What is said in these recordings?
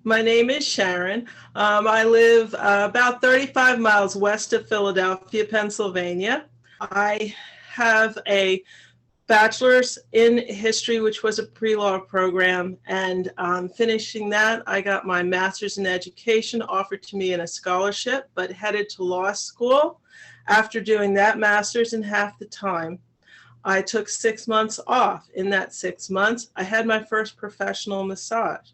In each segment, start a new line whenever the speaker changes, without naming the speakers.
My name is Sharon. I live about 35 miles west of Philadelphia, Pennsylvania. I have a bachelor's in history, which was a pre-law program, and finishing that, I got my master's in education offered to me in a scholarship, but headed to law school. After doing that master's in half the time, I took 6 months off. In that 6 months, I had my first professional massage.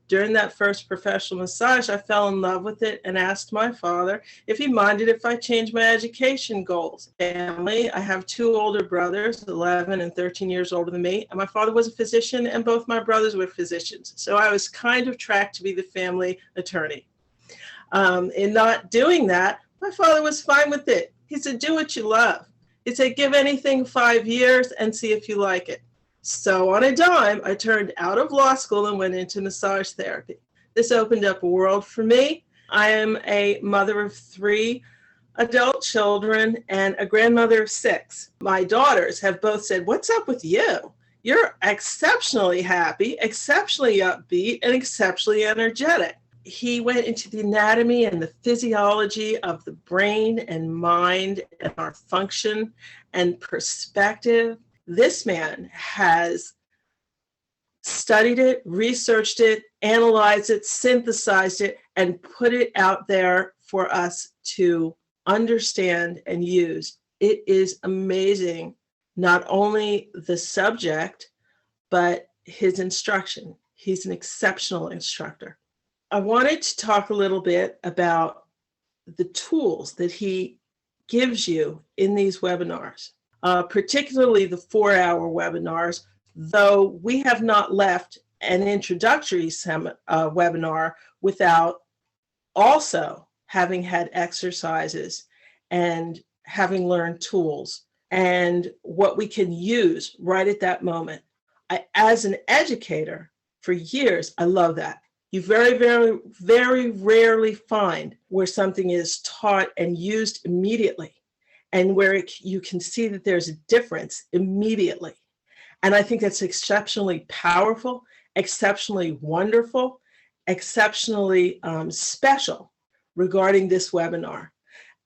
During that first professional massage, I fell in love with it and asked my father if he minded if I changed my education goals. Family, I have 2 older brothers, 11 and 13 years older than me, and my father was a physician and both my brothers were physicians. So I was kind of tracked to be the family attorney. In not doing that, my father was fine with it. He said, do what you love. He said, give anything 5 years and see if you like it. So on a dime, I turned out of law school and went into massage therapy. This opened up a world for me. I am a mother of 3 adult children and a grandmother of 6. My daughters have both said, what's up with you? You're exceptionally happy, exceptionally upbeat, and exceptionally energetic. He went into the anatomy and the physiology of the brain and mind and our function and perspective. This man has studied it, researched it, analyzed it, synthesized it, and put it out there for us to understand and use. It is amazing, not only the subject, but his instruction. He's an exceptional instructor. I wanted to talk a little bit about the tools that he gives you in these webinars. Particularly the 4-hour webinars, though we have not left an introductory webinar without also having had exercises and having learned tools and what we can use right at that moment. As an educator for years, I love that. You very, very, very rarely find where something is taught and used immediately, and where you can see that there's a difference immediately. And I think that's exceptionally powerful, exceptionally wonderful, exceptionally special regarding this webinar.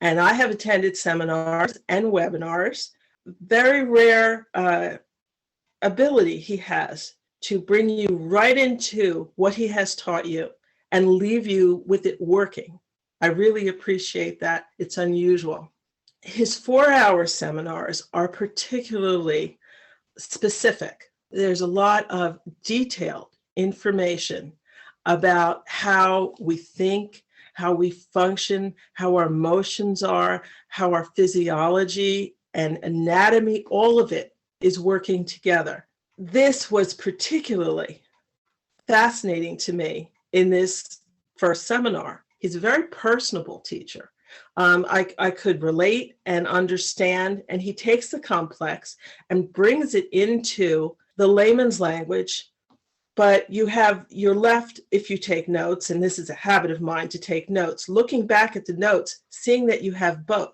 And I have attended seminars and webinars. Very rare ability he has to bring you right into what he has taught you and leave you with it working. I really appreciate that. It's unusual. His 4-hour seminars are particularly specific. There's a lot of detailed information about how we think, how we function, how our emotions are, how our physiology and anatomy, all of it is working together. This was particularly fascinating to me in this first seminar. He's a very personable teacher. I could relate and understand, and he takes the complex and brings it into the layman's language, but you're left, if you take notes, and this is a habit of mine to take notes, looking back at the notes, seeing that you have both.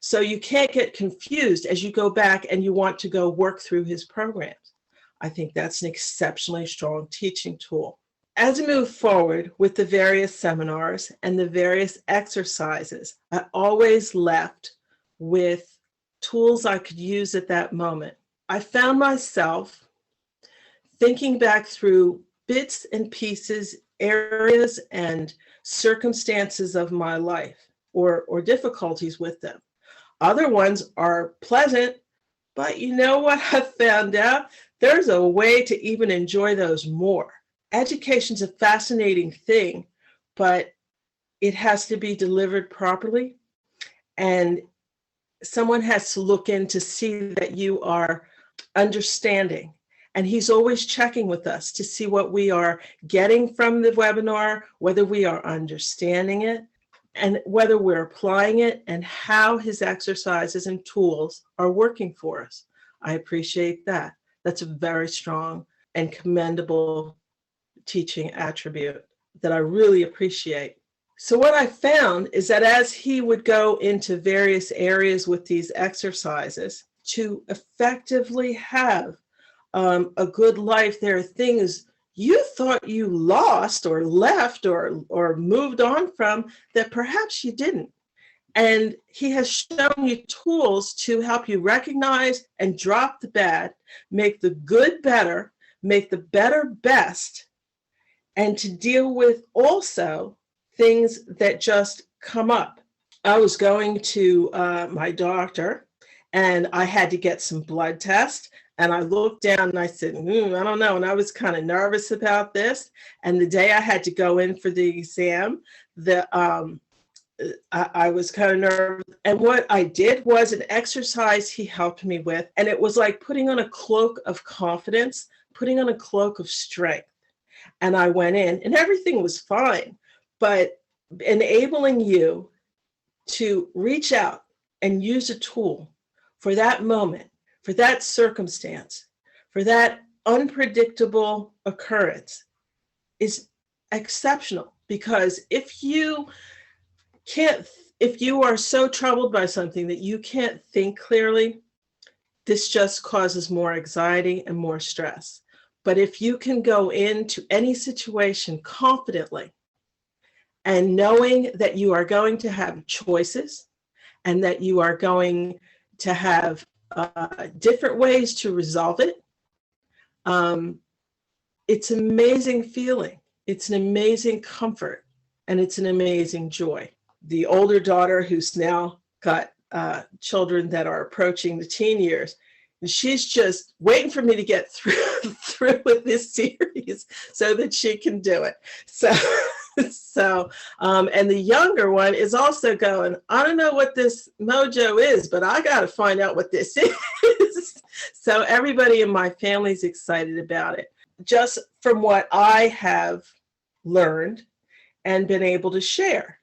So you can't get confused as you go back and you want to go work through his programs. I think that's an exceptionally strong teaching tool. As I move forward with the various seminars and the various exercises, I always left with tools I could use at that moment. I found myself thinking back through bits and pieces, areas and circumstances of my life or difficulties with them. Other ones are pleasant, but you know what I found out? There's a way to even enjoy those more. Education's a fascinating thing, but it has to be delivered properly, and someone has to look in to see that you are understanding. And he's always checking with us to see what we are getting from the webinar, whether we are understanding it, and whether we're applying it, and how his exercises and tools are working for us. I appreciate that. That's a very strong and commendable teaching attribute that I really appreciate. So what I found is that as he would go into various areas with these exercises, to effectively have a good life, there are things you thought you lost or left or moved on from, that perhaps you didn't. And he has shown you tools to help you recognize and drop the bad, make the good better, make the better best, and to deal with also things that just come up. I was going to my doctor and I had to get some blood tests. And I looked down and I said, I don't know. And I was kind of nervous about this. And the day I had to go in for the exam, I was kind of nervous. And what I did was an exercise he helped me with. And it was like putting on a cloak of confidence, putting on a cloak of strength. And I went in and everything was fine. But enabling you to reach out and use a tool for that moment, for that circumstance, for that unpredictable occurrence is exceptional. Because if you are so troubled by something that you can't think clearly, this just causes more anxiety and more stress. But if you can go into any situation confidently and knowing that you are going to have choices and that you are going to have different ways to resolve it, it's an amazing feeling. It's an amazing comfort, and it's an amazing joy. The older daughter, who's now got children that are approaching the teen years, and she's just waiting for me to get through with this series so that she can do it. And the younger one is also going, I don't know what this mojo is, but I got to find out what this is. So everybody in my family is excited about it, just from what I have learned and been able to share.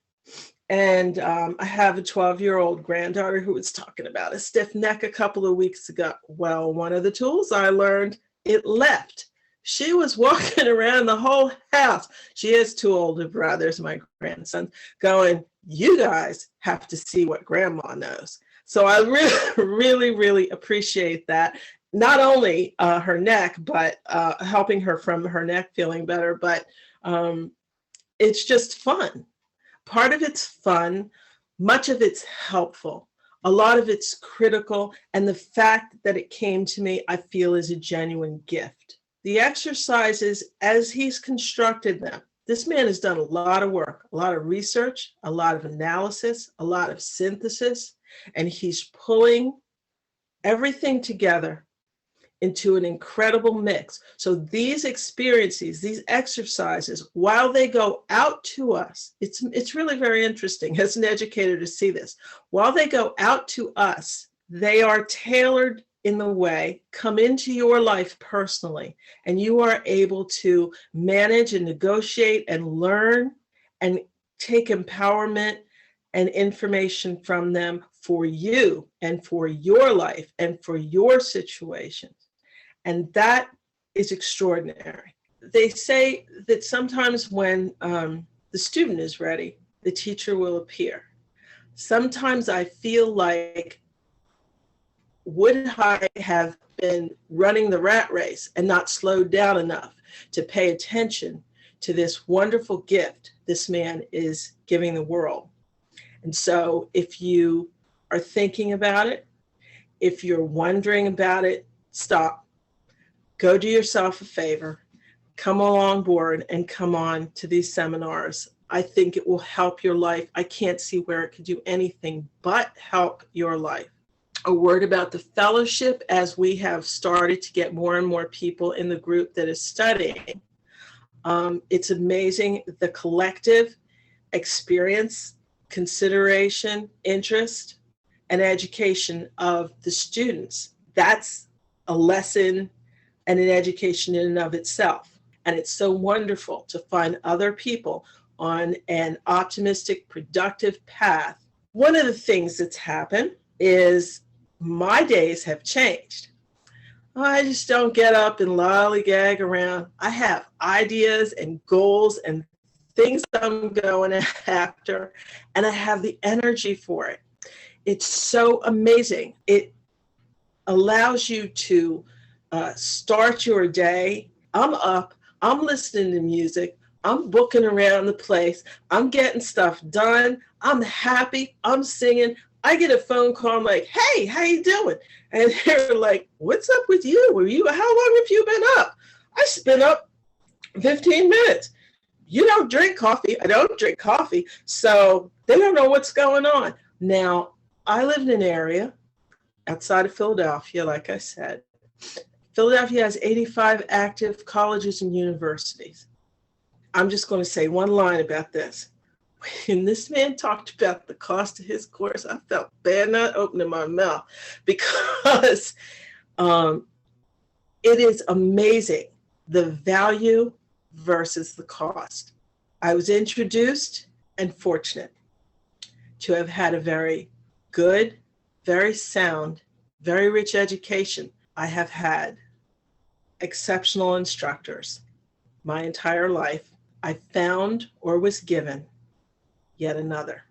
And I have a 12-year-old granddaughter who was talking about a stiff neck a couple of weeks ago. Well, one of the tools I learned, it left. She was walking around the whole house. She has two older brothers, my grandson, going, you guys have to see what grandma knows. So I really appreciate that. Not only her neck, but helping her from her neck feeling better, but it's just fun. Part of it's fun, much of it's helpful, a lot of it's critical, and the fact that it came to me, I feel, is a genuine gift. The exercises, as he's constructed them, this man has done a lot of work, a lot of research, a lot of analysis, a lot of synthesis, and he's pulling everything together into an incredible mix. So these experiences, these exercises, while they go out to us, it's really very interesting as an educator to see this. While they go out to us, they are tailored in the way, come into your life personally, and you are able to manage and negotiate and learn and take empowerment and information from them for you and for your life and for your situations. And that is extraordinary. They say that sometimes when the student is ready, the teacher will appear. Sometimes I feel like, would I have been running the rat race and not slowed down enough to pay attention to this wonderful gift this man is giving the world? And so if you are thinking about it, if you're wondering about it, stop. Go do yourself a favor, come along board and come on to these seminars. I think it will help your life. I can't see where it could do anything but help your life. A word about the fellowship, as we have started to get more and more people in the group that is studying. It's amazing the collective experience, consideration, interest, and education of the students. That's a lesson and an education in and of itself. And it's so wonderful to find other people on an optimistic, productive path. One of the things that's happened is my days have changed. I just don't get up and lollygag around. I have ideas and goals and things I'm going after, and I have the energy for it. It's so amazing. It allows you to start your day. I'm up, I'm listening to music. I'm booking around the place. I'm getting stuff done. I'm happy. I'm singing. I get a phone call. I'm like, hey, how you doing? And they're like, what's up with you? How long have you been up? I've been up 15 minutes. You don't drink coffee. I don't drink coffee. So they don't know what's going on. Now, I live in an area outside of Philadelphia, like I said. Philadelphia has 85 active colleges and universities. I'm just going to say one line about this. When this man talked about the cost of his course, I felt bad not opening my mouth because it is amazing the value versus the cost. I was introduced and fortunate to have had a very good, very sound, very rich education. I have had exceptional instructors my entire life. I found or was given yet another.